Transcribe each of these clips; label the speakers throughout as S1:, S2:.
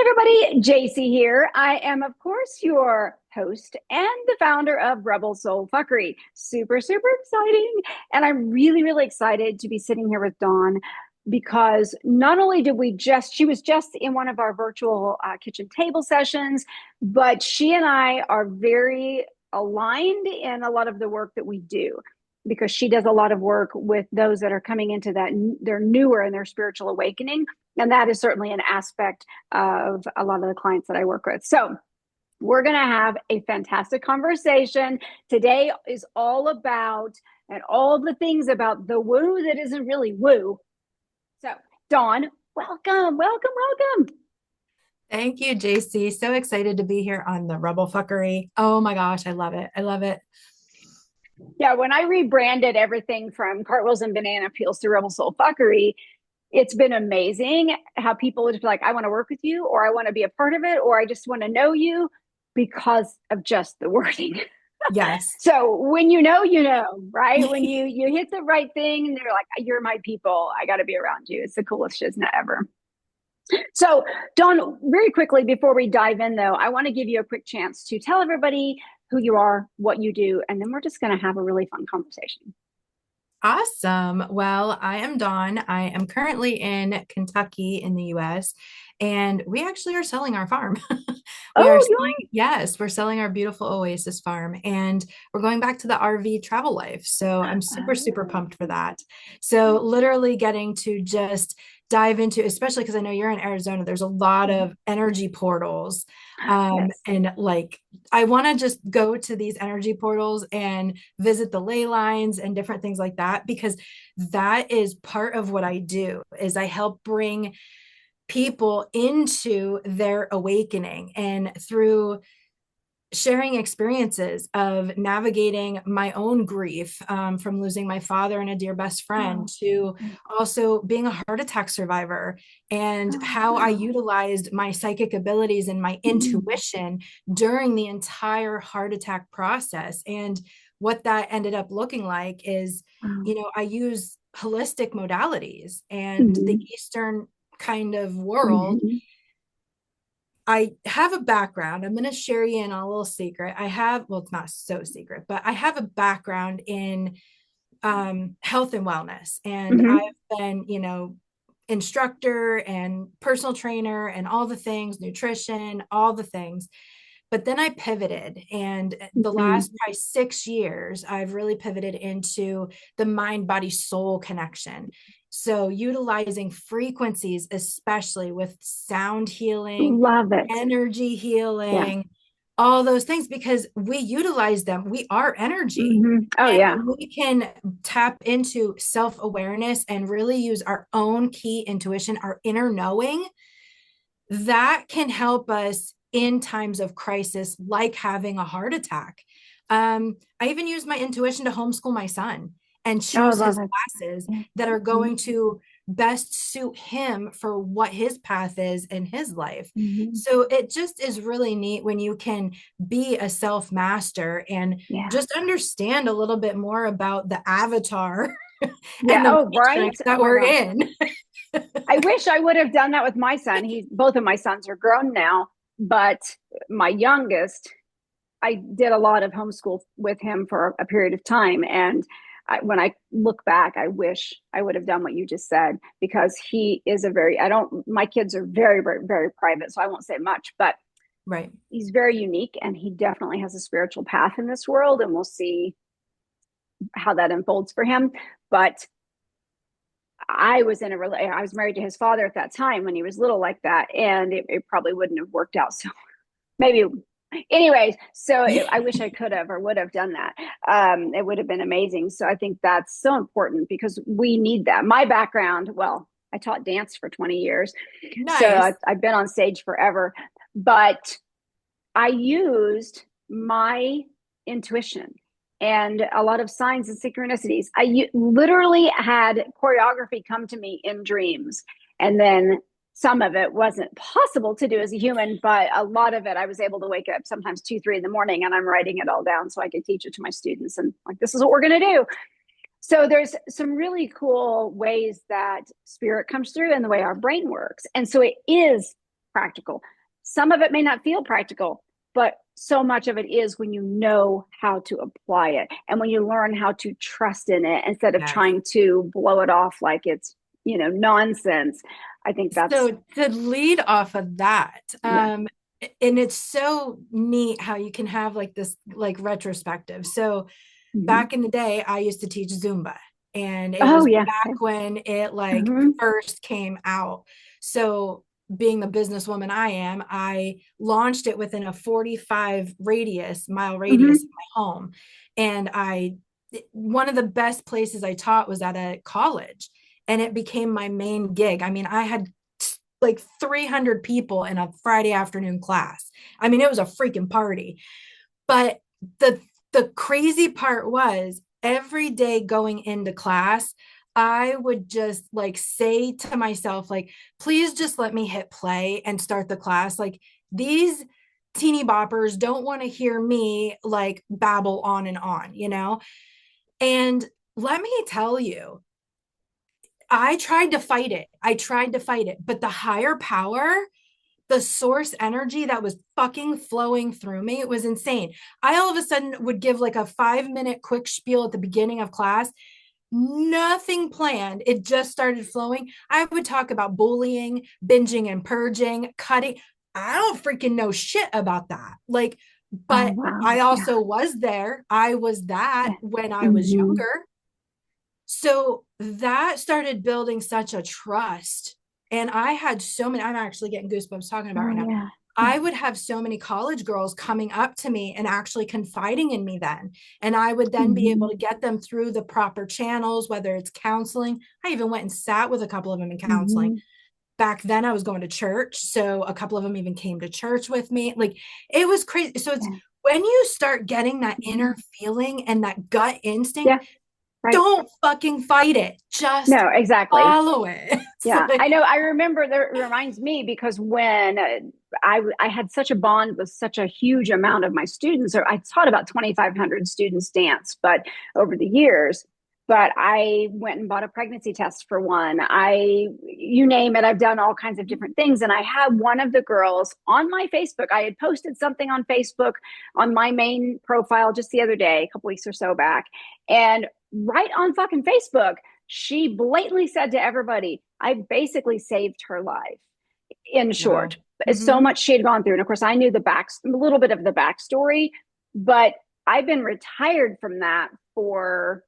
S1: everybody, Jaycie here. I am, of course, your host and the founder of Rebel Soul Fuckery. Super, super exciting. And I'm really, really excited to be sitting here with Dawn because not only did she was just in one of our virtual kitchen table sessions, but she and I are very aligned in a lot of the work that we do because she does a lot of work with those that are coming into that they're newer in their spiritual awakening. And that is certainly an aspect of a lot of the clients that I work with. So we're going to have a fantastic conversation. Today is all about and all the things about the woo that isn't really woo. So Dawn, welcome, welcome, welcome.
S2: Thank you, Jaycie. So excited to be here on the Rebel Fuckery. Oh my gosh, I love it. I love it.
S1: Yeah, when I rebranded everything from Cartwheels and Banana Peels to Rebel Soul Fuckery, it's been amazing how people would be like, I want to work with you, or I want to be a part of it, or I just want to know you because of just the wording.
S2: Yes.
S1: So when you know, right? When you hit the right thing and they're like, you're my people, I got to be around you. It's the coolest shiznit ever. So Dawn, very quickly before we dive in though, I want to give you a quick chance to tell everybody who you are, what you do, and then we're just going to have a really fun conversation.
S2: Awesome. Well, I am Dawn. I am currently in Kentucky in the US, and we actually are selling our farm. We are
S1: Oh, you
S2: selling, yes, we're selling our beautiful Oasis farm, and we're going back to the RV travel life. So I'm super, super
S1: are.
S2: pumped for that. So literally getting to just dive into, especially because I know you're in Arizona, there's a lot of energy portals.
S1: Yes.
S2: And like I want to just go to these energy portals and visit the ley lines and different things like that because that is part of what I do is I help bring people into their awakening and through sharing experiences of navigating my own grief from losing my father and a dear best friend
S1: Oh,
S2: to also being a heart attack survivor and
S1: oh
S2: how I
S1: wow.
S2: utilized my psychic abilities and my
S1: Mhm.
S2: intuition during the entire heart attack process. And what that ended up looking like is,
S1: Wow.
S2: I use holistic modalities and the
S1: Mhm.
S2: Eastern kind of world.
S1: Mhm.
S2: I have a background. I'm going to share you in a little secret. Well, it's not so secret, but I have a background in health and wellness. And
S1: Mhm.
S2: I've been, instructor and personal trainer and all the things, nutrition, all the things. But then I pivoted. And the last
S1: Mhm.
S2: probably 6 years, I've really pivoted into the mind, body, soul connection. So utilizing frequencies, especially with sound healing,
S1: Love it.
S2: energy
S1: Yeah.
S2: healing, all those things, because we utilize them. We are energy.
S1: Oh
S2: And
S1: yeah.
S2: when we can tap into self awareness and really use our own key intuition, our inner knowing, that can help us in times of crisis, like having a heart attack. I even use my intuition to homeschool my son and
S1: Oh, I
S2: choose
S1: love
S2: his
S1: it.
S2: classes
S1: Yeah.
S2: that are
S1: Mhm.
S2: going to best suit him for what his path is in his life.
S1: Mhm.
S2: So it just is really neat when you can be a self master and
S1: Yeah.
S2: just understand a little bit more about the avatar
S1: Yeah.
S2: and the
S1: Oh, right.
S2: matrix
S1: Oh
S2: that
S1: my
S2: we're
S1: gosh.
S2: in.
S1: I wish I would have done that with my son. Both of my sons are grown now, but my youngest, I did a lot of homeschool with him for a period of time. And when I look back, I wish I would have done what you just said because he is my kids are very, very, very private. So I won't say much, but
S2: Right.
S1: he's very unique and he definitely has a spiritual path in this world. And we'll see how that unfolds for him. But I was married to his father at that time when he was little like that. And it probably wouldn't have worked out. So maybe anyways, I wish I could have or would have done that. It would have been amazing. So I think that's so important because we need that. My background, well, I taught dance for 20 years. So
S2: Nice.
S1: I've been on stage forever, but I used my intuition and a lot of signs and synchronicities. Literally had choreography come to me in dreams. And then some of it wasn't possible to do as a human, but a lot of it I was able to wake up sometimes 2, 3 in the morning and I'm writing it all down so I could teach it to my students. And like, this is what we're going to do. So there's some really cool ways that spirit comes through and the way our brain works. And so it is practical. some of it may not feel practical, but so much of it is when you know how to apply it and when you learn how to trust in it instead of
S2: Yes.
S1: trying to blow it off like it's, nonsense. I think that's,
S2: So to lead off of that,
S1: yeah.
S2: and it's so neat how you can have like this like retrospective. So
S1: Mm-hmm.
S2: back in the day, I used to teach Zumba, and it
S1: Oh,
S2: was
S1: yeah.
S2: back when it like
S1: Mm-hmm.
S2: first came out. So being the businesswoman I am, I launched it within a 45 mile radius
S1: Mm-hmm.
S2: of my home. And one of the best places I taught was at a college, and it became my main gig. I mean, I had like 300 people in a Friday afternoon class. I mean, it was a freaking party. But the the crazy part was every day going into class, I would just like say to myself, like, please just let me hit play and start the class. Like, these teeny boppers don't want to hear me like babble on and on, you know? And let me tell you, I tried to fight it. I tried to fight it, but the higher power, the source energy that was fucking flowing through me, it was insane. I all of a sudden would give like a 5 minute quick spiel at the beginning of class, nothing planned. It just started flowing. I would talk about bullying, binging and purging, cutting. I don't freaking know shit about that. Like,
S1: Oh,
S2: but
S1: wow.
S2: I
S1: Yeah.
S2: also was there. I was that
S1: Yeah.
S2: when I was
S1: Mm-hmm.
S2: younger. So that started building such a trust. And I had so many, I'm actually getting goosebumps talking about it
S1: Oh,
S2: right now.
S1: yeah. Yeah.
S2: I would have so many college girls coming up to me and actually confiding in me then. And I would then be
S1: Mm-hmm.
S2: able to get them through the proper channels, whether it's counseling. I even went and sat with a couple of them in counseling.
S1: Mm-hmm.
S2: Back then, I was going to church. So a couple of them even came to church with me. Like, it was crazy. So it's
S1: Yeah.
S2: when you start getting that
S1: Mm-hmm.
S2: inner feeling and that gut instinct,
S1: Yeah. Right.
S2: don't fucking fight it. Just
S1: No, exactly.
S2: follow it. It's
S1: Yeah,
S2: like,
S1: I know. I remember that it reminds me because when I had such a bond with such a huge amount of my students, or I taught about 2,500 students dance, but over the years, but I went and bought a pregnancy test for one. You name it, I've done all kinds of different things. And I had one of the girls on my Facebook. I had posted something on Facebook on my main profile just the other day, a couple weeks or so back. And right on fucking Facebook, she blatantly said to everybody, I basically saved her life in
S2: wow.
S1: short. So
S2: Mm-hmm.
S1: much she had gone through. And of course, I knew a little bit of the backstory, but I've been retired from that for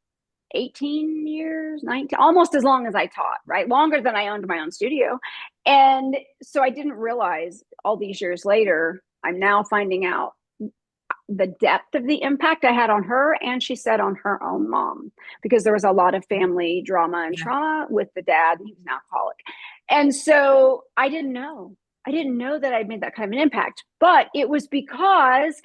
S1: 18 years, 19, almost as long as I taught, right? Longer than I owned my own studio. And so I didn't realize all these years later, I'm now finding out the depth of the impact I had on her, and she said on her own mom, because there was a lot of family drama and
S2: Yeah.
S1: trauma with the dad. He was an alcoholic. And so I didn't know. I didn't know that I'd made that kind of an impact, but it was because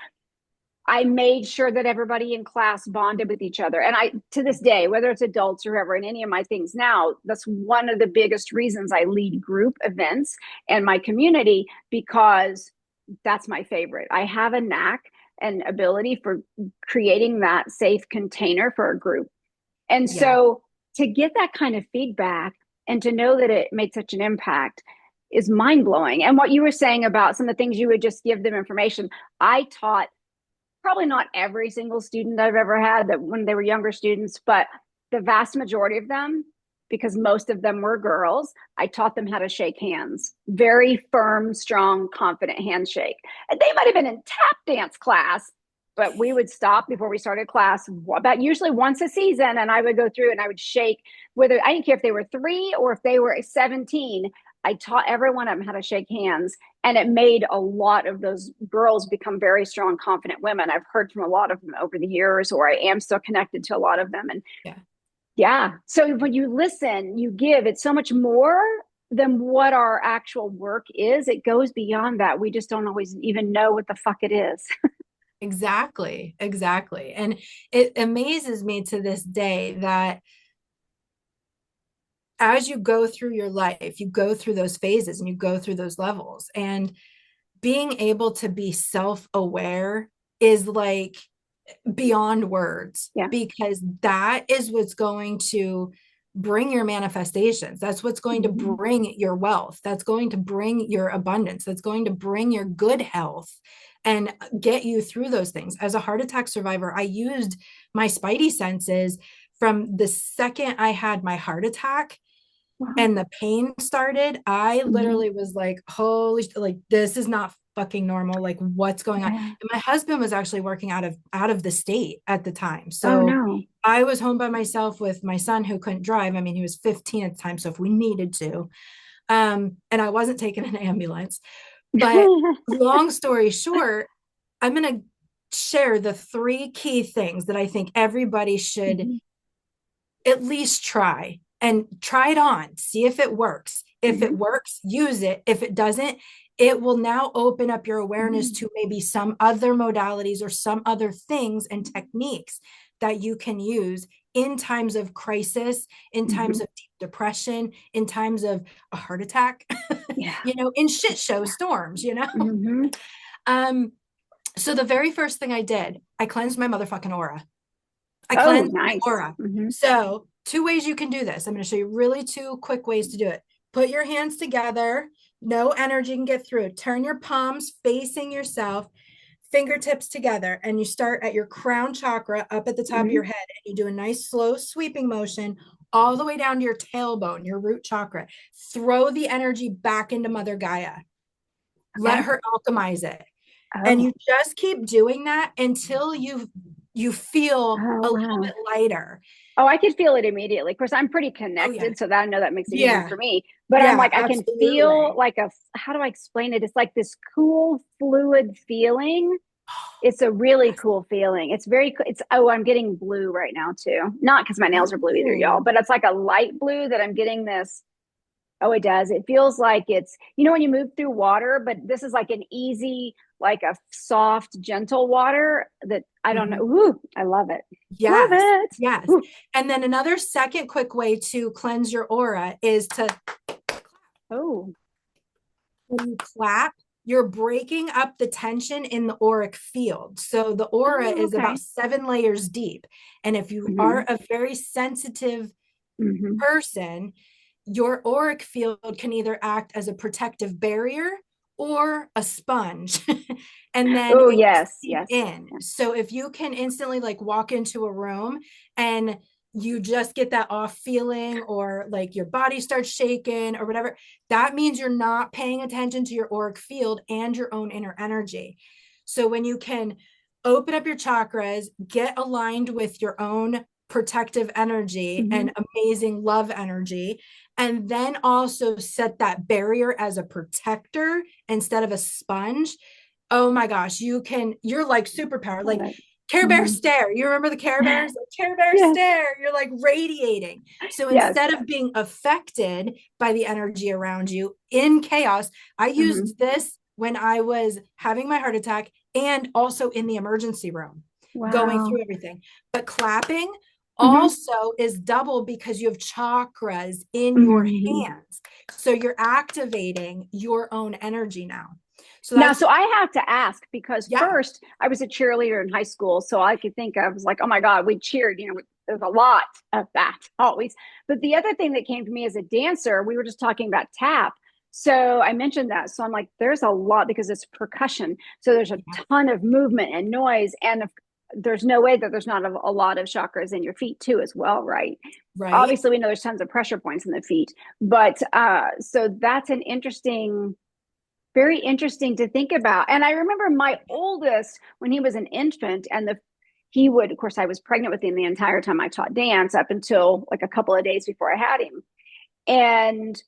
S1: I made sure that everybody in class bonded with each other. And I, to this day, whether it's adults or whoever, in any of my things now, that's one of the biggest reasons I lead group events and my community, because that's my favorite. I have a knack and ability for creating that safe container for a group. And
S2: Yeah.
S1: so to get that kind of feedback and to know that it made such an impact is mind blowing. And what you were saying about some of the things you would just give them information, I taught probably not every single student I've ever had that when they were younger students, but the vast majority of them, because most of them were girls, I taught them how to shake hands. Very firm, strong, confident handshake. And they might have been in tap dance class, but we would stop before we started class about usually once a season. And I would go through and I would shake, whether I didn't care if they were 3 or if they were 17. I taught every one of them how to shake hands. And it made a lot of those girls become very strong, confident women. I've heard from a lot of them over the years, or I am still connected to a lot of them. And
S2: Yeah.
S1: yeah, so when you listen, you give, it's so much more than what our actual work is. It goes beyond that. We just don't always even know what the fuck it is.
S2: Exactly. Exactly. And it amazes me to this day that as you go through your life, you go through those phases and you go through those levels. And being able to be self aware is like beyond words,
S1: Yeah.
S2: because that is what's going to bring your manifestations. That's what's going to
S1: Mm-hmm.
S2: bring your wealth. That's going to bring your abundance. That's going to bring your good health and get you through those things. As a heart attack survivor, I used my spidey senses from the second I had my heart attack
S1: Wow.
S2: and the pain started. I
S1: Mm-hmm.
S2: literally was like, holy, like, this is not fucking normal. Like, what's going on?
S1: Yeah.
S2: And my husband was actually working out of the state at the time.
S1: Oh
S2: So
S1: no.
S2: I was home by myself with my son who couldn't drive. I mean, he was 15 at the time. So if we needed to, and I wasn't taking an ambulance. But long story short, I'm going to share the three key things that I think everybody should
S1: Mm-hmm.
S2: at least try and try it on, see if it works. If
S1: Mm-hmm.
S2: it works, use it. If it doesn't, it will now open up your awareness
S1: Mm-hmm.
S2: to maybe some other modalities or some other things and techniques that you can use in times of crisis, in
S1: Mm-hmm.
S2: times of deep depression, in times of a heart attack,
S1: Yeah.
S2: in shit show storms.
S1: Mm-hmm.
S2: Um, so the very first thing I did, I cleansed my motherfucking aura. I
S1: Oh,
S2: cleanse my
S1: nice.
S2: aura.
S1: Mm-hmm.
S2: So, two ways you can do this. I'm going to show you really two quick ways to do it. Put your hands together, no energy can get through. Turn your palms facing yourself, fingertips together, and you start at your crown chakra up at the top of
S1: Mm-hmm.
S2: your head. And you do a nice slow sweeping motion all the way down to your tailbone, your root chakra. Throw the energy back into Mother Gaia. Let
S1: Okay.
S2: her alchemize it. And
S1: Oh.
S2: you just keep doing that until you feel
S1: Oh
S2: a little
S1: wow.
S2: bit lighter.
S1: Oh, I could feel it immediately. Of course, I'm pretty
S2: Oh yeah.
S1: connected, so that I know that makes it easier
S2: Yeah.
S1: for me. But I'm
S2: Yeah,
S1: like, I can feel
S2: absolutely.
S1: like how do I explain it? It's like this cool fluid feeling. It's a really
S2: Yes.
S1: cool feeling. It's very, oh, I'm getting blue right now too. Not because my nails are blue either, y'all,
S2: Ooh.
S1: but it's like a light blue that I'm getting this. Oh, it does. It feels like when you move through water, but this is like an easy, like a soft, gentle water that I don't know.
S2: Mhm.
S1: Ooh, I love it. Love
S2: Yes.
S1: it.
S2: Yes.
S1: Ooh.
S2: And then another second quick way to cleanse your aura is to
S1: Oh,
S2: when you clap, you're breaking up the tension in the auric field. So the aura
S1: oh,
S2: is
S1: okay.
S2: about 7 layers deep. And if you are
S1: Mm-hmm.
S2: a very sensitive
S1: Mm-hmm.
S2: person, your auric field can either act as a protective barrier or a sponge. And then
S1: Oh,
S2: it will
S1: yes,
S2: seep
S1: yes.
S2: in. So if you can instantly like walk into a room and you just get that off feeling or like your body starts shaking or whatever, that means you're not paying attention to your auric field and your own inner energy. So when you can open up your chakras, get aligned with your own protective energy
S1: Mm-hmm.
S2: and amazing love energy, and then also set that barrier as a protector instead of a sponge. Oh my gosh, you're like superpower,
S1: Love
S2: like
S1: it.
S2: Care Bear
S1: Mm-hmm.
S2: stare. You remember the Care Bears? Like, Care Bear
S1: Yes,
S2: stare. You're like radiating. So
S1: yes.
S2: instead of being affected by the energy around you in chaos, I
S1: Mm-hmm.
S2: used this when I was having my heart attack and also in the emergency room going
S1: Wow.
S2: through everything. But clapping
S1: Mm-hmm.
S2: also is double because you have chakras in your
S1: Mm-hmm.
S2: hands. So you're activating your own energy now. So
S1: Now,
S2: that's
S1: so I have to ask because
S2: yeah,
S1: first I was a cheerleader in high school, so I could think I was like, oh my God, we cheered. There's a lot of that always. But the other thing that came to me as a dancer, we were just talking about tap. So I mentioned that. So I'm like, there's a lot because it's percussion. So there's a
S2: yeah,
S1: ton of movement and noise. And there's no way that there's not a lot of chakras in your feet too, as well, right?
S2: right.
S1: Obviously, we know there's tons of pressure points in the feet. But so that's an interesting very interesting to think about. And I remember my oldest when he was an infant, and he would, of course, I was pregnant with him the entire time I taught dance up until like a couple of days before I had him. And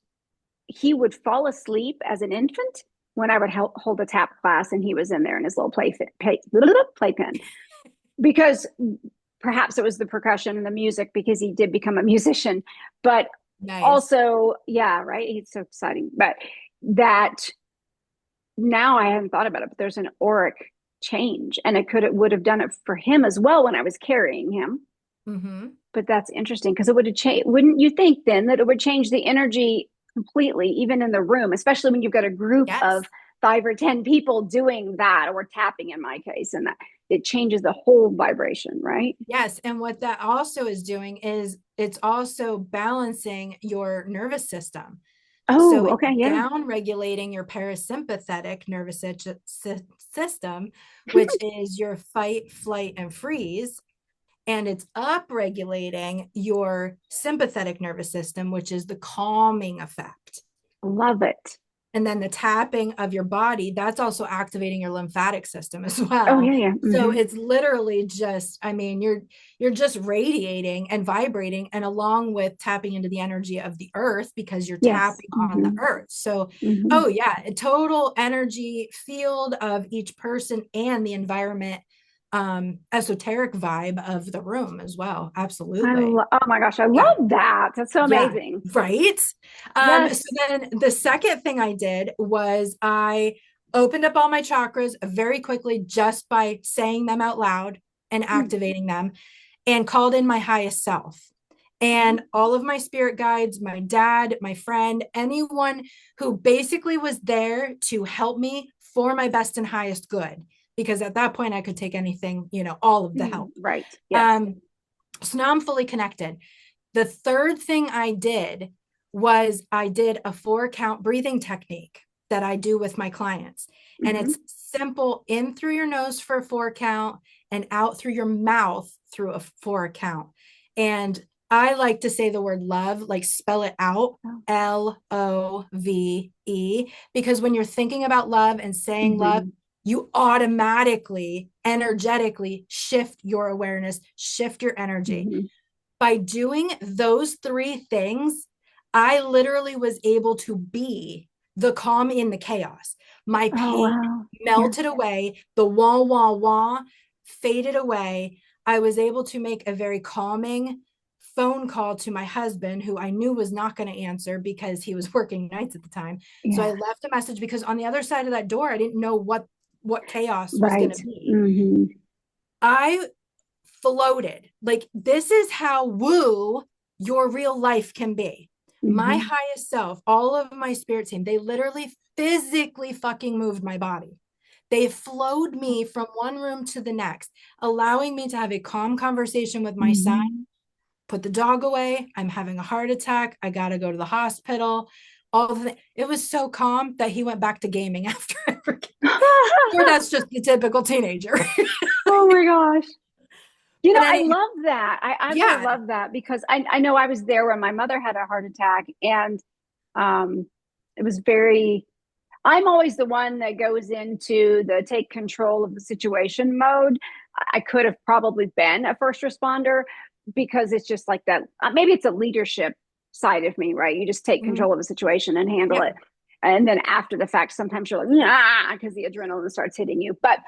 S1: he would fall asleep as an infant when I would hold a tap class, and he was in there in his little playpen because perhaps it was the percussion and the music because he did become a musician, but
S2: Nice.
S1: also, yeah, right. He's so exciting, but that now I hadn't thought about it, but there's an auric change, and it would have done it for him as well when I was carrying him.
S2: Mm-hmm.
S1: But that's interesting because it would have changed. Wouldn't you think then that it would change the energy completely, even in the room, especially when you've got a group of
S2: Yes.
S1: 5 or 10 people doing that or tapping in my case, and that it changes the whole vibration, right?
S2: Yes. And what that also is doing is it's also balancing your nervous system. So
S1: Oh,
S2: it's
S1: okay, yeah.
S2: down regulating your parasympathetic nervous system, which is your fight, flight, and freeze. And it's up regulating your sympathetic nervous system, which is the calming effect.
S1: Love it.
S2: And then the tapping of your body, that's also activating your lymphatic system as
S1: Oh,
S2: well.
S1: yeah, yeah.
S2: So
S1: Hmm.
S2: it's literally just, I mean, you're just radiating and vibrating, and along with tapping into the energy of the earth because you're
S1: Yes.
S2: tapping on the
S1: Hmm.
S2: earth. So
S1: Hmm.
S2: oh yeah, a total energy field of each person and the environment, esoteric vibe of the room as well. Absolutely.
S1: Oh my gosh, I
S2: Yeah.
S1: love that. That's so
S2: Yeah,
S1: amazing.
S2: right. So
S1: Yes.
S2: then the second thing I did was I opened up all my chakras very quickly just by saying them out loud and
S1: Mm-hmm.
S2: activating them, and called in my highest self. And all of my spirit guides, my dad, my friend, anyone who basically was there to help me for my best and highest good. Because at that point, I could take anything, all of the help.
S1: Right. Yes.
S2: Um, so now I'm fully connected. The third thing I did was I did a 4 count breathing technique that I do with my clients. And
S1: Hmm.
S2: it's simple: in through your nose for a 4 count and out through your mouth through a 4 count. And I like to say the word love, like spell it out,
S1: Oh.
S2: Love, because when you're thinking about love and saying love,
S1: Hmm.
S2: you automatically, energetically shift your awareness, shift your energy.
S1: Hmm.
S2: By doing those 3 things, I literally was able to be the calm in the chaos. My
S1: Oh,
S2: pain
S1: wow. Yeah.
S2: melted away, the wah, wah, wah faded away. I was able to make a very calming phone call to my husband, who I knew was not going to answer because he was working nights at the time. So I
S1: Yeah.
S2: left a message, because on the other side of that door, I didn't know what chaos was going
S1: Right.
S2: to be.
S1: Hmm.
S2: I floated. Like, this is how woo your real life can be. My
S1: Hmm.
S2: highest self, all of my spirit team, they literally physically fucking moved my body. They flowed me from one room to the next, allowing me to have a calm conversation with my son,
S1: Hmm.
S2: put the dog away. I'm having a heart attack. I got to go to the hospital. It was so calm that he went back to gaming after I forget. Or that's just the typical teenager.
S1: Oh my gosh.
S2: But
S1: I
S2: any,
S1: love that. I absolutely
S2: yeah.
S1: love that because I know I was there when my mother had a heart attack, and um, it was very, I'm always the one that goes into the take control of the situation mode. I could have probably been a first responder because it's just like that. Maybe it's a leadership side of me, right? You just take
S2: Mhm.
S1: control of a situation and handle
S2: Yeah.
S1: it. And then after the fact, sometimes you're like, nah, because the adrenaline starts hitting you. But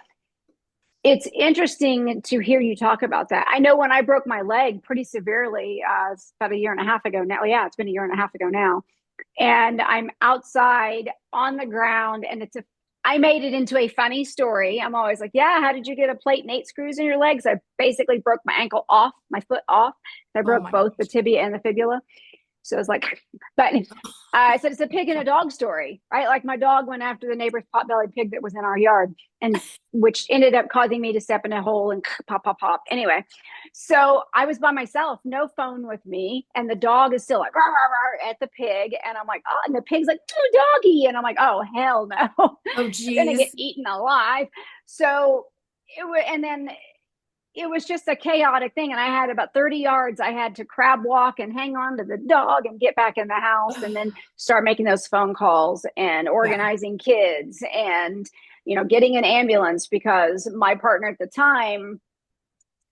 S1: it's interesting to hear you talk about that. I know when I broke my leg pretty severely, about a year and a half ago now. Yeah, it's been a year and a half ago now. And I'm outside on the ground, and I made it into a funny story. I'm always like, yeah, how did you get a plate and 8 screws in your legs? I basically broke my ankle off, my foot off. I
S2: Oh
S1: broke
S2: my
S1: both the
S2: gosh.
S1: tibia and the fibula. So it's like, but I said it's a pig and a dog story, right? Like my dog went after the neighbor's pot-bellied pig that was in our yard, and which ended up causing me to step in a hole and pop, pop, pop. Anyway, so I was by myself, no phone with me, and the dog is still like rah, rah, rah, at the pig, and I'm like, oh, and the pig's like, oh, doggy, and I'm like, oh hell no,
S2: Oh
S1: you're gonna get
S2: geez.
S1: eaten alive. So it was, and then it was just a chaotic thing. And I had about 30 yards. I had to crab walk and hang on to the dog and get back in the house and then start making those phone calls and
S2: Yeah.
S1: organizing kids and, getting an ambulance because my partner at the time,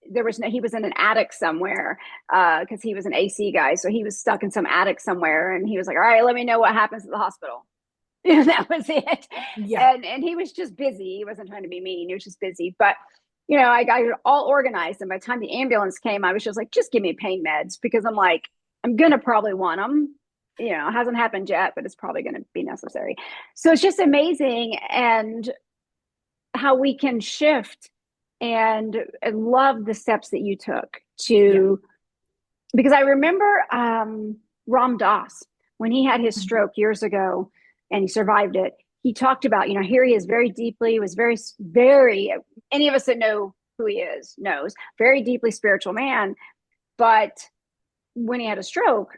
S1: he was in an attic somewhere because he was an AC guy. So he was stuck in some attic somewhere and he was like, all right, let me know what happens at the hospital. And that was it.
S2: Yeah.
S1: And he was just busy. He wasn't trying to be mean. He was just busy. But I got it all organized. And by the time the ambulance came, I was just like, just give me pain meds because I'm like, I'm gonna probably want them. It hasn't happened yet, but it's probably gonna be necessary. So it's just amazing and how we can shift and love the steps that you took
S2: Yeah.
S1: to because I remember Ram Dass when he had his
S2: Mhm.
S1: stroke years ago and he survived it. He talked about, here he is very deeply, was very, very, any of us that know who he is knows, very deeply spiritual man. But when he had a stroke,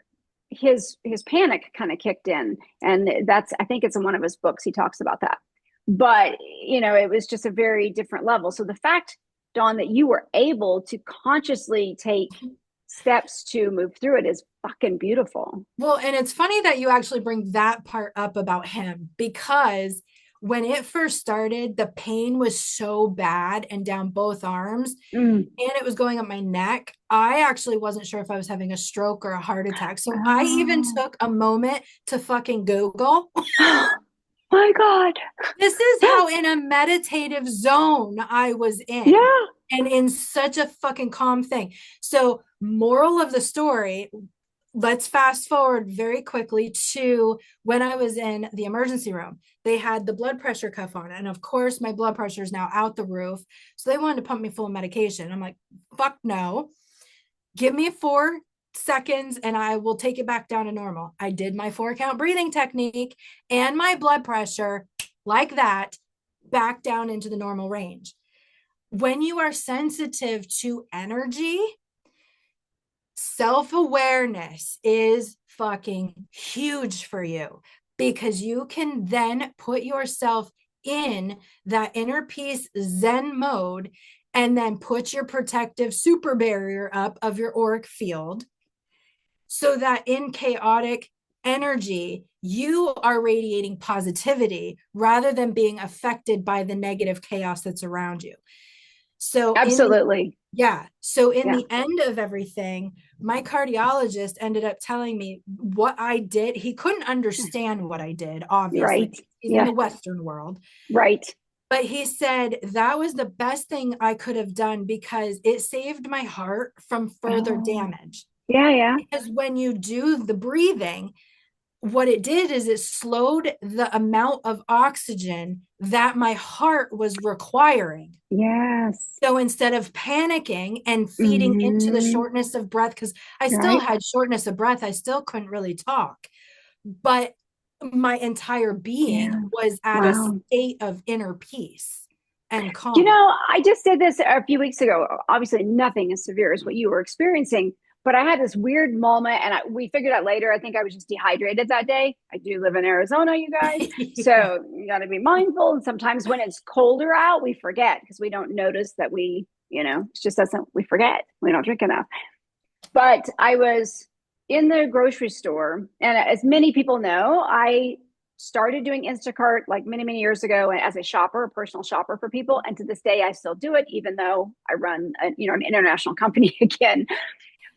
S1: his panic kind of kicked in, and that's, I think it's in one of his books he talks about that. But it was just a very different level. So the fact, Dawn, that you were able to consciously take steps to move through it is fucking beautiful.
S2: Well, and it's funny that you actually bring that part up about him, because when it first started, the pain was so bad and down both arms,
S1: Mm.
S2: and it was going up my neck. I actually wasn't sure if I was having a stroke or a heart attack. So I even
S1: Oh.
S2: took a moment to fucking Google.
S1: My God.
S2: This is how in a meditative zone I was in,
S1: Yeah.
S2: and in such a fucking calm thing. So, moral of the story, let's fast forward very quickly to when I was in the emergency room. They had the blood pressure cuff on, and of course, my blood pressure is now out the roof. So they wanted to pump me full of medication. I'm like, fuck no. Give me 4 seconds and I will take it back down to normal. I did my 4 count breathing technique, and my blood pressure, like that, back down into the normal range. When you are sensitive to energy, self-awareness is fucking huge for you, because you can then put yourself in that inner peace Zen mode, and then put your protective super barrier up of your auric field, so that in chaotic energy, you are radiating positivity rather than being affected by the negative chaos that's around you. So
S1: Absolutely.
S2: in
S1: Yeah.
S2: the end of everything, my cardiologist ended up telling me what I did. He couldn't understand what I did, obviously.
S1: Right.
S2: He's in
S1: Yeah.
S2: the Western world.
S1: Right.
S2: But he said that was the best thing I could have done, because it saved my heart from further
S1: Oh.
S2: damage.
S1: Yeah. Yeah.
S2: Because when you do the breathing, what it did is it slowed the amount of oxygen that my heart was requiring.
S1: Yes.
S2: So instead of panicking and feeding into the
S1: Mm-hmm.
S2: shortness of breath, because I still
S1: Right.
S2: had shortness of breath, I still couldn't really talk, but my entire being
S1: Yeah.
S2: was at a
S1: Wow.
S2: state of inner peace and calm.
S1: I just did this a few weeks ago. Obviously, nothing as severe as what you were experiencing, but I had this weird moment, and we figured out later. I think I was just dehydrated that day. I do live in Arizona, you guys,
S2: Yeah.
S1: so you got to be mindful. And sometimes when it's colder out, we forget because we don't notice that it just doesn't. We forget we don't drink enough. But I was in the grocery store, and as many people know, I started doing Instacart like many, many years ago as a shopper, a personal shopper for people. And to this day, I still do it, even though I run an international company again.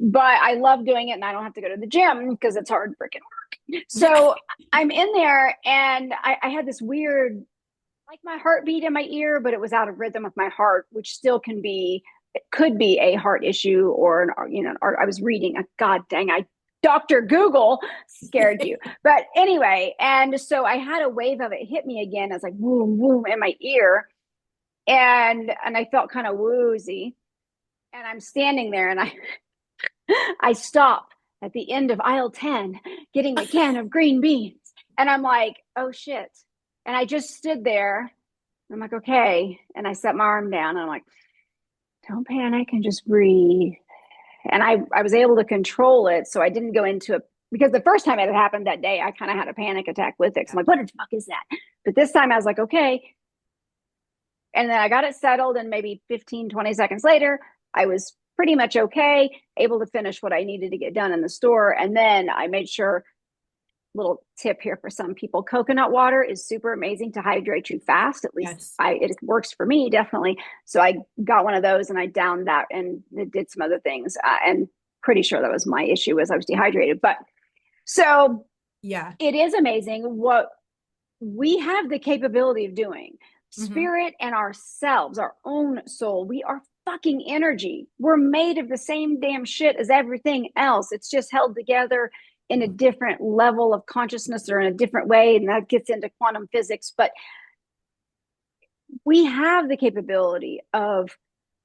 S1: But I love doing it, and I don't have to go to the gym because it's hard freaking work. So I'm in there, and I had this weird, like my heartbeat in my ear, but it was out of rhythm with my heart, which still it could be a heart issue or I was reading, God dang, Dr. Google scared you. But anyway, and so I had a wave of it hit me again. I was like, boom, boom in my ear. And I felt kind of woozy. And I'm standing there, and I stop at the end of aisle 10, getting a can of green beans. And I'm like, oh shit. And I just stood there. I'm like, okay. And I set my arm down, and I'm like, don't panic and just breathe. And I was able to control it. So I didn't go into it, because the first time it had happened that day, I kind of had a panic attack with it. I'm like, what the fuck is that? But this time I was like, okay. And then I got it settled. And maybe 15, 20 seconds later, I was pretty much okay, able to finish what I needed to get done in the store. And then I made sure, little tip here for some people, coconut water is super amazing to hydrate you fast. At least
S2: Yes.
S1: it works for me, definitely. So I got one of those, and I downed that, and it did some other things, and pretty sure that was my issue, was I was dehydrated. But so
S2: Yeah.
S1: it is amazing what we have the capability of doing.
S2: Mm-hmm.
S1: Spirit and ourselves, our own soul, we are fucking energy. We're made of the same damn shit as everything else. It's just held together in a different level of consciousness or in a different way. And that gets into quantum physics. But we have the capability of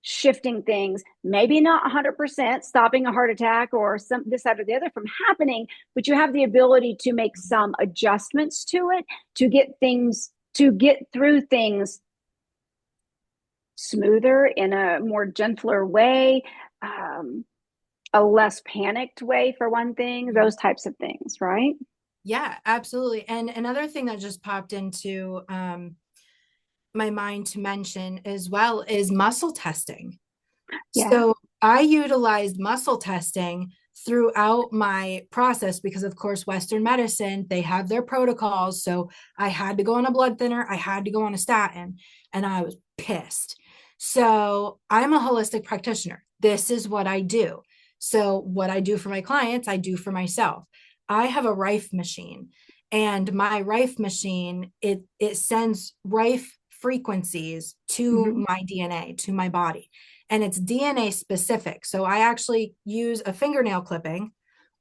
S1: shifting things, maybe not 100%, stopping a heart attack or some this, that, or the other from happening, but you have the ability to make some adjustments to it, to get through things smoother in a more gentler way, um, a less panicked way, for one thing, those types of things, right?
S2: Yeah, absolutely. And another thing that just popped into my mind to mention as well is muscle testing.
S1: Yeah.
S2: So I utilized muscle testing throughout my process because, of course, Western medicine, they have their protocols. So I had to go on a blood thinner, I had to go on a statin, and I was pissed. So I'm a holistic practitioner. This is what I do. So, what I do for my clients, I do for myself. I have a Rife machine, and my Rife machine, it sends Rife frequencies
S1: Hmm.
S2: to my DNA, to my body, and it's DNA specific. So I actually use a fingernail clipping,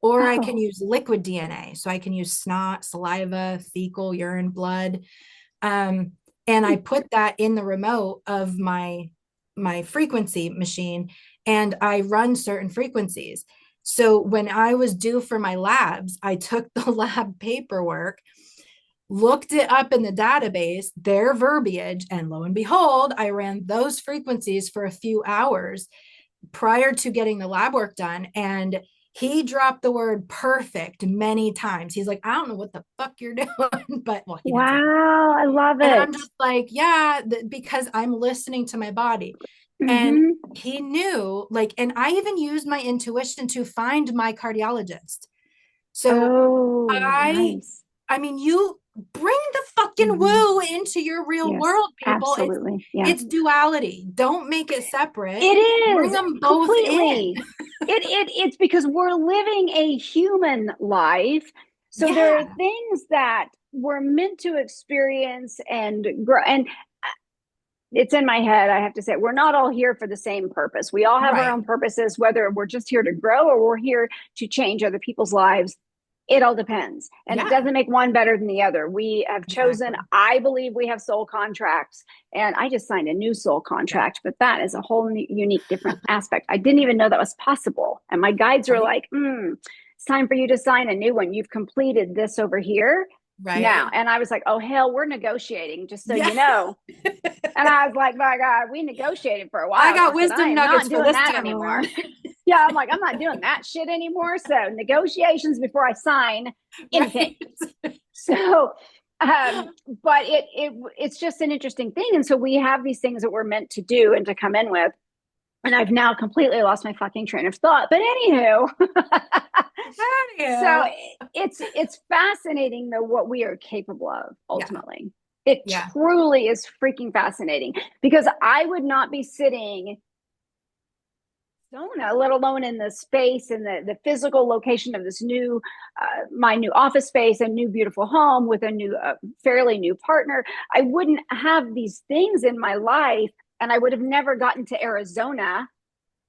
S2: or I can
S1: Oh.
S2: use liquid DNA. So I can use snot, saliva, fecal, urine, blood. Um, and I put that in the remote of my frequency machine, and I run certain frequencies. So when I was due for my labs, I took the lab paperwork, looked it up in the database, their verbiage, and lo and behold, I ran those frequencies for a few hours prior to getting the lab work done. And he dropped the word perfect many times. He's like, I don't know what the fuck you're doing, but well, he didn't say that.
S1: Wow, I love
S2: And I'm
S1: it.
S2: just like, yeah, because I'm listening to my body. And
S1: Hmm.
S2: he knew, like, and I even used my intuition to find my cardiologist. So
S1: Oh,
S2: I
S1: nice.
S2: I mean, you bring the fucking
S1: Hmm.
S2: woo into your real
S1: Yes,
S2: world, people.
S1: absolutely. Yeah.
S2: It's duality. Don't make it
S1: It
S2: separate. Bring
S1: is
S2: them both in.
S1: completely. It's because we're living a human life. So there are
S2: Yeah,
S1: things that we're meant to experience and grow. And it's in my head. I have to say, we're not all here for the same purpose. We all have our
S2: right.
S1: own purposes, whether we're just here to grow or we're here to change other people's lives. It all depends. And it
S2: Yeah,
S1: doesn't make one better than the other. We have chosen,
S2: exactly.
S1: I believe we have soul contracts. And I just signed a new soul
S2: Yeah.
S1: contract, but that is a whole unique, different aspect. I didn't even know that was possible. And my guides were
S2: Right.
S1: like, it's time for you to sign a new one. You've completed this over here now.
S2: Right.
S1: And I was like, oh, hell, we're negotiating, just so
S2: Yeah.
S1: you know. And I was like, my God, we negotiated for a
S2: I
S1: while. She
S2: got
S1: said, I
S2: wisdom
S1: am
S2: nuggets
S1: not
S2: for
S1: doing
S2: this
S1: that
S2: time
S1: anymore.
S2: around.
S1: Yeah, I'm like, I'm not doing that shit anymore. So negotiations before I sign anything.
S2: Right.
S1: So, um, but it's just an interesting thing. And so we have these things that we're meant to do and to come in with. And I've now completely lost my fucking train of thought. But anywho, so
S2: Anyhow.
S1: it's fascinating though what we are capable of
S2: Yeah.
S1: ultimately. It
S2: Yeah.
S1: truly is freaking fascinating because I would not be sitting Sona, let alone in the space and the physical location of this new, my new office space, a new beautiful home with a new, fairly new partner. I wouldn't have these things in my life, and I would have never gotten to Arizona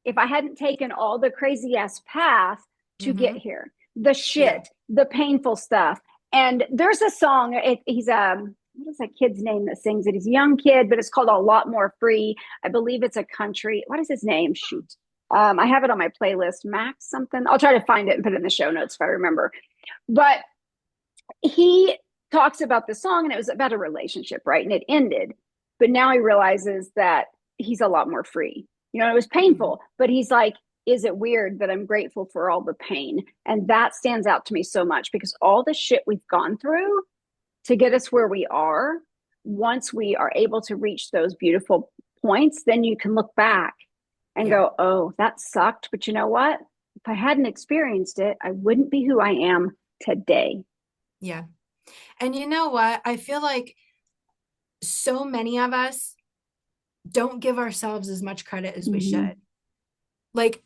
S1: if I hadn't taken all the crazy ass path to get
S2: Mm-hmm.
S1: here. The
S2: Yeah.
S1: shit, the painful stuff. And there's a song. He's what is that kid's name that sings it? He's a young kid, but it's called A Lot More Free. I believe it's a country. What is his name? Shoot. I have it on my playlist, Max something. I'll try to find it and put it in the show notes if I remember. But he talks about the song and it was about a relationship, right? And it ended. But now he realizes that he's a lot more free. You know, it was
S2: Mm-hmm.
S1: painful, but he's like, is it weird that I'm grateful for all the pain? And that stands out to me so much because all the shit we've gone through to get us where we are, once we are able to reach those beautiful points, then you can look back and
S2: Yeah.
S1: go, oh, that sucked. But you know what? If I hadn't experienced it, I wouldn't be who I am today.
S2: Yeah. And you know what? I feel like so many of us don't give ourselves as much credit as we
S1: Mm-hmm.
S2: should. Like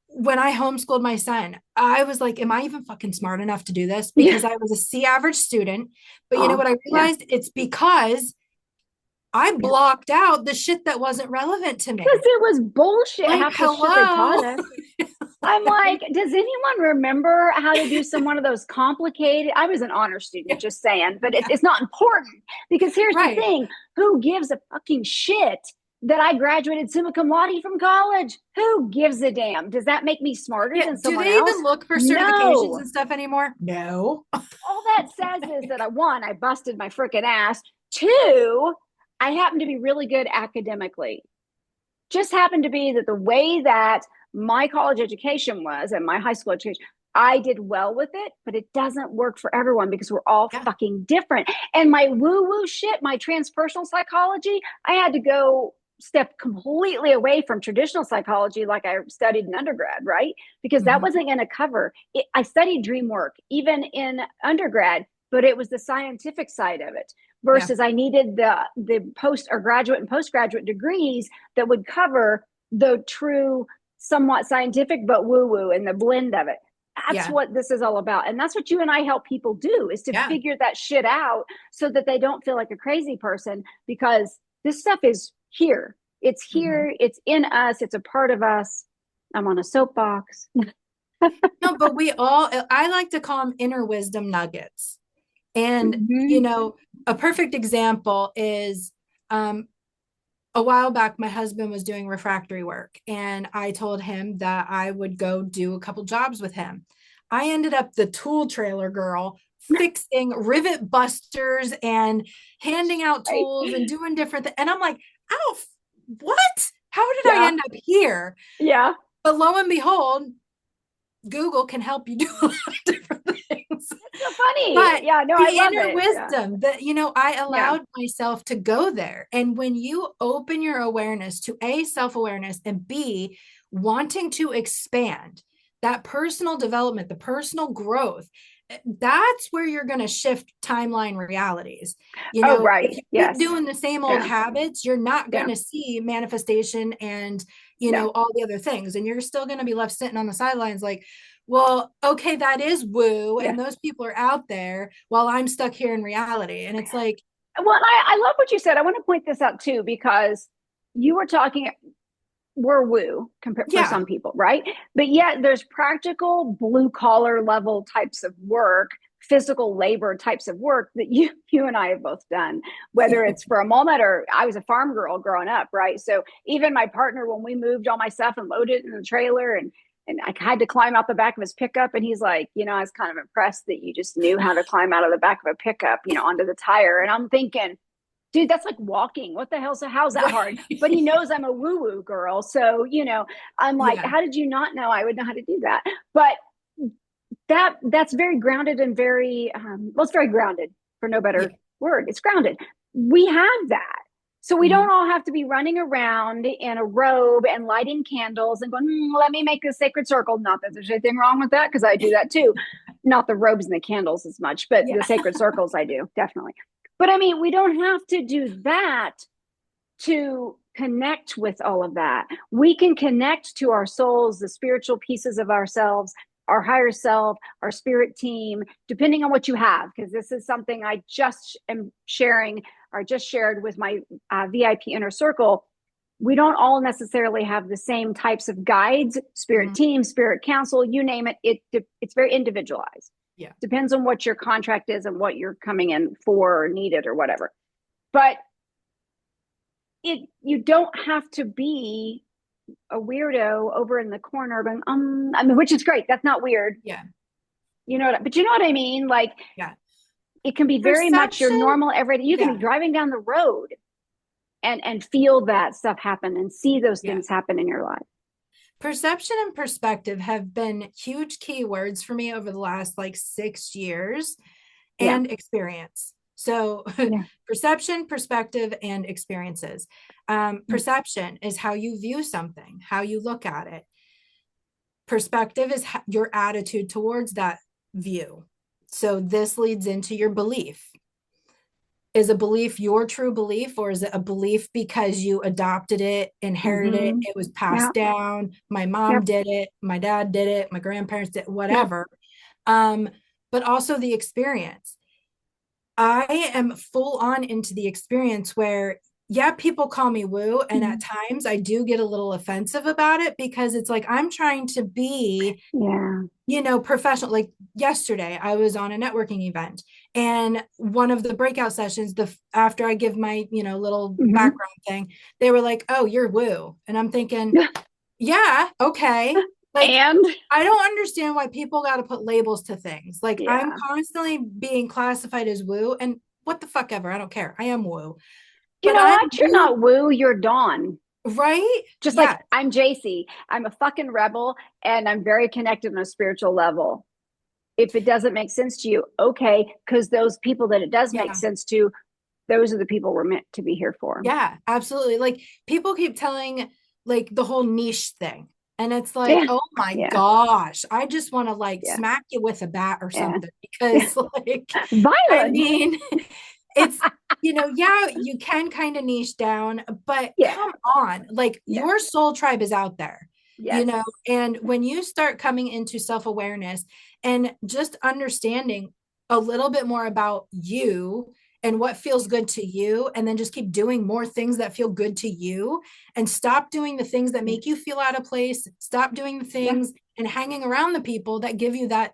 S2: when I homeschooled my son, I was like, am I even fucking smart enough to do this?
S1: Yeah.
S2: Because I was a C average student. But you know
S1: Oh,
S2: what I
S1: yeah.
S2: realized? It's because I
S1: Yeah.
S2: blocked out the shit that wasn't relevant to
S1: Because
S2: me.
S1: it was bullshit,
S2: Like,
S1: half the shit they
S2: hello.
S1: taught us. I'm like, does anyone remember how to do some one of those complicated? I was an honor student,
S2: Yeah.
S1: just saying, but
S2: Yeah.
S1: it's not important because here's the
S2: Right.
S1: thing: who gives a fucking shit that I graduated summa cum laude from college? Who gives a damn? Does that make me smarter
S2: Yeah.
S1: than
S2: Do
S1: someone
S2: they even
S1: else?
S2: look for certifications
S1: No.
S2: and stuff anymore? No.
S1: All that says is that one, I busted my freaking ass. Two, I happen to be really good academically. just happened to be that the way that my college education was and my high school education, I did well with it, but it doesn't work for everyone because we're all
S2: Yeah.
S1: fucking different. And my woo woo shit, my transpersonal psychology, I had to go step completely away from traditional psychology like I studied in undergrad, right? Because that
S2: Mhm.
S1: wasn't going to cover it. I studied dream work even in undergrad, but it was the scientific side of it
S2: Yeah.
S1: versus I needed the post or graduate and postgraduate degrees that would cover the true, somewhat scientific, but woo woo and the blend of it. That's
S2: Yeah.
S1: what this is all about. And that's what you and I help people do is to
S2: Yeah.
S1: figure that shit out so that they don't feel like a crazy person because this stuff is here. It's
S2: Mhm.
S1: here. It's in us. It's a part of us. I'm on a soapbox.
S2: No, but we all, I like to call them inner wisdom nuggets. And,
S1: Mm-hmm.
S2: a perfect example is um, a while back, my husband was doing refractory work, and I told him that I would go do a couple jobs with him. I ended up the tool trailer girl, fixing rivet busters and handing out
S1: Right?
S2: tools and doing different things. And I'm like, I don't, what? How did I
S1: Yeah.
S2: end up here?
S1: Yeah.
S2: But lo and behold, Google can help you do a lot of different things.
S1: It's so funny.
S2: But
S1: Yeah. No, I
S2: the
S1: love
S2: inner
S1: it. Yeah.
S2: wisdom that, I
S1: Yeah.
S2: allowed myself to go there. And when you open your awareness to A, self awareness, and B, wanting to expand that personal development, the personal growth, that's where you're going to shift timeline realities.
S1: Oh,
S2: If
S1: right.
S2: you keep
S1: Yes.
S2: doing the same old
S1: Yeah.
S2: habits, you're not going
S1: Yeah.
S2: to see manifestation and,
S1: No.
S2: all the other things. And you're still going to be left sitting on the sidelines like, well, okay, that is woo.
S1: Yeah.
S2: And those people are out there while I'm stuck here in reality. And it's like,
S1: Well, I love what you said. I want to point this out too, because you were talking, we're woo compared for
S2: yeah,
S1: some people, right? But yet there's practical blue collar level types of work, physical labor types of work that you and I have both done, whether it's for a moment or I was a farm girl growing up, right? So even my partner, when we moved all my stuff and loaded it in the trailer and I had to climb out the back of his pickup. And he's like, I was kind of impressed that you just knew how to climb out of the back of a pickup, onto the tire. And I'm thinking, dude, that's like walking. What the hell? So how's that
S2: right.
S1: hard? But he knows I'm a woo woo girl. So, I'm like,
S2: Yeah.
S1: how did you not know I would know how to do that? But that's very grounded and very, well, it's very grounded for no
S2: Yeah.
S1: better word. It's grounded. We have that. So we
S2: Mm-hmm.
S1: don't all have to be running around in a robe and lighting candles and going, let me make a sacred circle. Not that there's anything wrong with that because I do that too. Not the robes and the candles as much, but
S2: Yeah.
S1: the sacred circles I do, definitely. But I mean, we don't have to do that to connect with all of that. We can connect to our souls, the spiritual pieces of ourselves, our higher self, our spirit team, depending on what you have, because this is something I just am sharing or just shared with my VIP inner circle. We don't all necessarily have the same types of guides, spirit
S2: Mm-hmm.
S1: team, spirit council, you name it. It's very individualized.
S2: Yeah.
S1: Depends on what your contract is and what you're coming in for or needed or whatever. But you don't have to be a weirdo over in the corner going, I mean, which is great. That's not weird.
S2: Yeah.
S1: But you know what I mean? Like
S2: Yeah.
S1: it can be very much your
S2: Perception.
S1: normal everyday. You can be
S2: Yeah.
S1: driving down the road and feel that stuff happen and see those
S2: Yeah.
S1: things happen in your life.
S2: Perception and perspective have been huge keywords for me over the last like 6 years,
S1: Yeah.
S2: and experience. So,
S1: Yeah.
S2: perception, perspective, and experiences. Perception is how you view something, how you look at it. Perspective is your attitude towards that view. So, this leads into your belief. Is a belief your true belief, or is it a belief because you adopted it, inherited it,
S1: Mm-hmm.
S2: it was
S1: Yeah.
S2: passed down, my mom
S1: Yep.
S2: did it, my dad did it, my grandparents did,
S1: Yep.
S2: whatever. But also the experience. I am full on into the experience where, yeah, people call me woo. And
S1: Mm-hmm.
S2: at times I do get a little offensive about it because it's like I'm trying to be,
S1: Yeah.
S2: professional. Like yesterday, I was on a networking event, and one of the breakout sessions, after I give my, little
S1: Mm-hmm.
S2: background thing, they were like, "Oh, you're woo." And I'm thinking, yeah, okay. Like,
S1: And
S2: I don't understand why people got to put labels to things. Like, I'm
S1: yeah.
S2: constantly being classified as woo, and what the fuck ever. I don't care. I am woo.
S1: You
S2: But
S1: know
S2: I'm
S1: what? You're
S2: woo.
S1: not woo, you're Dawn.
S2: Right?
S1: Just like
S2: Yeah.
S1: I'm Jaycie, I'm a fucking rebel and I'm very connected on a spiritual level. If it doesn't make sense to you, okay, because those people that it does make
S2: Yeah.
S1: sense to, those are the people we're meant to be here for.
S2: Yeah, absolutely. Like people keep telling like the whole niche thing. And it's like,
S1: Yeah,
S2: oh my
S1: yeah,
S2: gosh, I just want to like
S1: yeah,
S2: smack you with a bat or
S1: yeah.
S2: something because like I
S1: Violence.
S2: mean, it's yeah, you can kind of niche down, but
S1: Yeah,
S2: come on, like
S1: yeah,
S2: your soul tribe is out there,
S1: yes,
S2: and when you start coming into self-awareness and just understanding a little bit more about you and what feels good to you, and then just keep doing more things that feel good to you and stop doing the things that
S1: yeah,
S2: make you feel out of place, stop doing the
S1: yeah,
S2: things and hanging around the people that give you that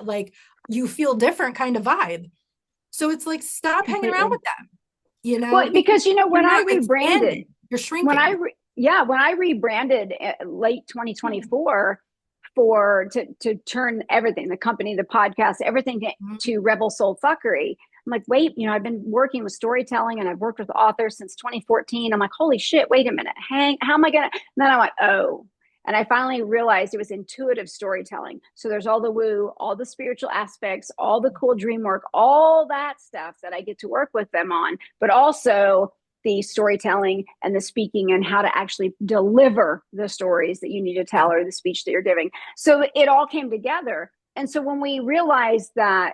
S2: like you feel different kind of vibe. So it's like stop hanging around
S1: completely.
S2: with them,
S1: Well,
S2: because
S1: because you know
S2: you're
S1: when I
S2: not
S1: rebranded,
S2: expanding, you're shrinking.
S1: yeah, when I rebranded late
S2: Mm-hmm.
S1: 2024 for to turn everything, the company, the podcast, everything to Rebel Soul Fuckery. I'm like, wait, I've been working with storytelling and I've worked with authors since 2014. I'm like, holy shit, wait a minute. How am I gonna? And then I went, oh. And I finally realized it was intuitive storytelling. So there's all the woo, all the spiritual aspects, all the cool dream work, all that stuff that I get to work with them on, but also the storytelling and the speaking and how to actually deliver the stories that you need to tell
S2: Yeah.
S1: or the speech that you're giving. So it all came together. And so when we realized that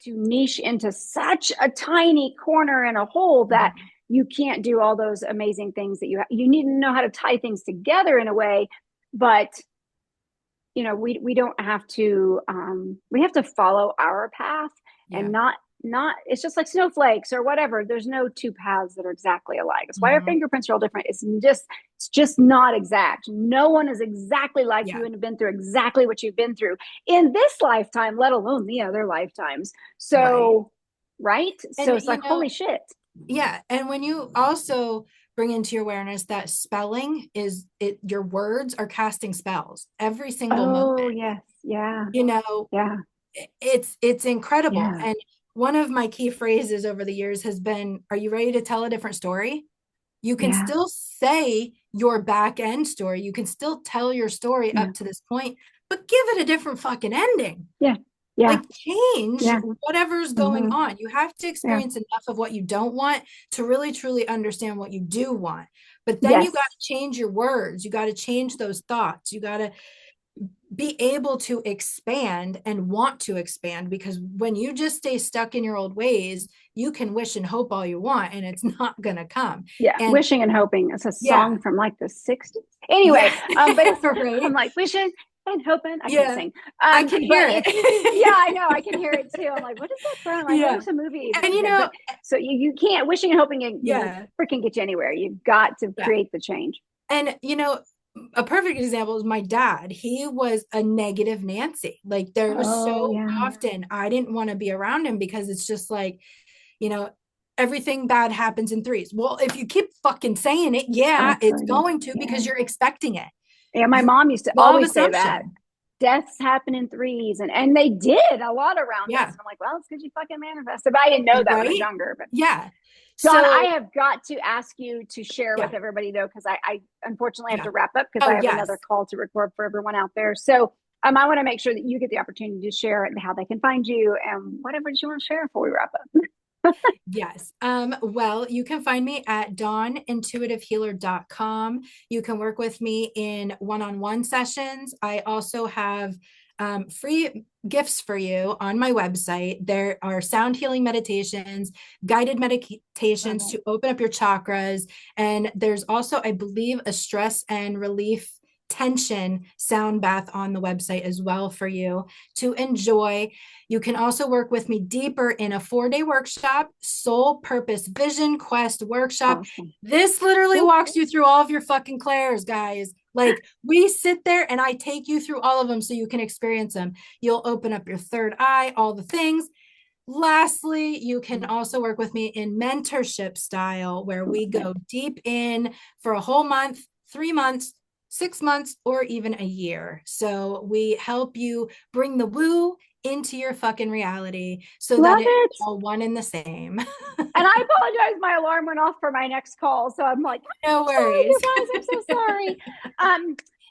S1: to niche into such a tiny corner in a hole that
S2: Mm-hmm.
S1: you can't do all those amazing things that you need to know how to tie things together in a way, but we don't have to we have to follow our path and
S2: Yeah.
S1: not it's just like snowflakes or whatever. There's no two paths that are exactly alike. It's why our
S2: Mm-hmm.
S1: fingerprints are all different. It's just not exact. No one is exactly like
S2: Yeah.
S1: you and have been through exactly what you've been through in this lifetime, let alone the other lifetimes.
S2: Right.
S1: So right, so
S2: And
S1: it's like holy shit.
S2: yeah, and when you also bring into your awareness that spelling is it your words are casting spells every single
S1: Oh
S2: moment.
S1: yes, yeah,
S2: You know,
S1: yeah,
S2: it's incredible.
S1: yeah,
S2: And one of my key phrases over the years has been, are you ready to tell a different story? You can
S1: yeah,
S2: still say your back end story. You can still tell your story
S1: yeah,
S2: up to this point, but give it a different fucking ending.
S1: yeah, yeah,
S2: Like change
S1: yeah.
S2: whatever's going
S1: Mm-hmm.
S2: on. You have to
S1: Yeah.
S2: experience enough of what you don't want to really truly understand what you do want. But then you got
S1: Yes.
S2: to change your words. You got to change those thoughts. You got to be able to expand and want to expand, because when you just stay stuck in your old ways, you can wish and hope all you want and it's not going to come.
S1: Yeah.
S2: And
S1: Wishing and hoping. It's a
S2: yeah,
S1: song from like the 60s.
S2: yeah,
S1: Anyway, but I'm
S2: right.
S1: like wishing and hoping. I can't
S2: Yeah,
S1: sing.
S2: I can
S1: But
S2: hear
S1: yeah,
S2: it.
S1: I know. I can hear it too. I'm like, what is that from? I know
S2: Yeah.
S1: it's a movie,
S2: And
S1: but so you can't wishing and hoping and
S2: yeah,
S1: freaking get you anywhere. You've got to
S2: yeah.
S1: create the change.
S2: And a perfect example is my dad. He was a negative Nancy. Like there was so
S1: Oh yeah.
S2: often I didn't want to be around him because it's just like, you know, everything bad happens in threes. Well, if you keep fucking saying it, yeah,
S1: That's
S2: it's
S1: what it is.
S2: going to,
S1: Yeah.
S2: because you're expecting it.
S1: Yeah. My
S2: You
S1: mom used to
S2: law of
S1: always say that.
S2: assumption.
S1: Deaths happen in threes, and they did a lot around us.
S2: Yeah.
S1: And I'm like, well, it's because you fucking manifested. But I didn't know that when I was
S2: Right?
S1: younger. But
S2: Yeah.
S1: Dawn, I
S2: So
S1: have got to ask you to share with
S2: yeah.
S1: everybody though, because I unfortunately have
S2: Yeah.
S1: to wrap up because I
S2: Oh
S1: have another
S2: yes.
S1: call to record for everyone out there. So I want to make sure that you get the opportunity to share it and how they can find you and whatever you want to share before we wrap up.
S2: Yes. Well, you can find me at dawnintuitivehealer.com. You can work with me in one-on-one sessions. I also have free gifts for you on my website. There are sound healing meditations, guided
S1: Love
S2: meditations
S1: it.
S2: to open up your chakras. And there's also, I believe, a stress and relief tension sound bath on the website as well for you to enjoy. You can also work with me deeper in a 4-day workshop, Soul Purpose Vision Quest workshop.
S1: Awesome.
S2: This literally
S1: Cool.
S2: walks you through all of your fucking clairs, guys. Like we sit there and I take you through all of them so you can experience them. You'll open up your third eye, all the things. Lastly, you can also work with me in mentorship style, where we
S1: Love it.
S2: go deep in for a whole month, 3 months, 6 months, or even a year. So we help you bring the woo into your fucking reality so that
S1: Love
S2: it's
S1: it.
S2: all one and the same.
S1: And I apologize. My alarm went off for my next call. So I'm like,
S2: No
S1: I'm sorry,
S2: worries.
S1: you guys. I'm so sorry.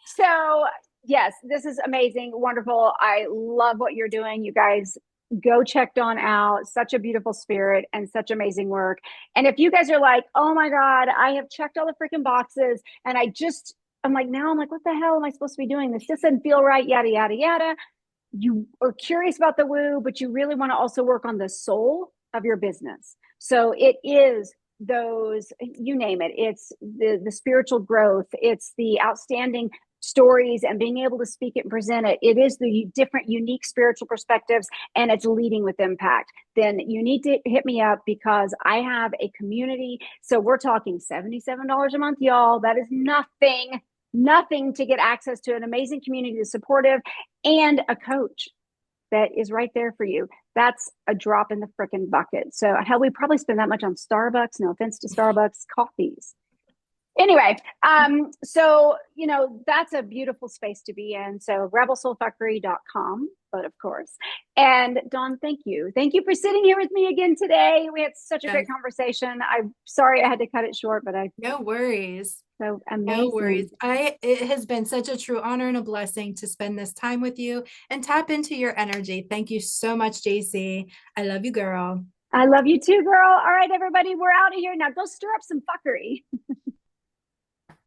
S1: So yes, this is amazing. Wonderful. I love what you're doing. You guys go check Dawn out. Such a beautiful spirit and such amazing work. And if you guys are like, oh my God, I have checked all the freaking boxes and I'm like, now I'm like, what the hell am I supposed to be doing? This doesn't feel right, yada, yada, yada. You are curious about the woo, but you really want to also work on the soul of your business. So it is those, you name it. It's the spiritual growth. It's the outstanding stories and being able to speak it and present it. It is the different, unique spiritual perspectives, and it's leading with impact. Then you need to hit me up because I have a community. So we're talking $77 a month, y'all. That is nothing to get access to an amazing community that's supportive and a coach that is right there for you. That's a drop in the freaking bucket. So hell, we probably spend that much on Starbucks. No offense to Starbucks coffees. Anyway, so that's a beautiful space to be in. So rebelsoulfuckery.com, but of course. And Dawn, thank you. Thank you for sitting here with me again today. We had such a great
S2: Yes.
S1: conversation. I'm sorry I had to cut it short, but
S2: No worries.
S1: so
S2: No
S1: amazing.
S2: worries. It has been such a true honor and a blessing to spend this time with you and tap into your energy. Thank you so much, Jaycie. I love you, girl.
S1: I love you too, girl. All right, everybody, we're out of here. Now go stir up some fuckery.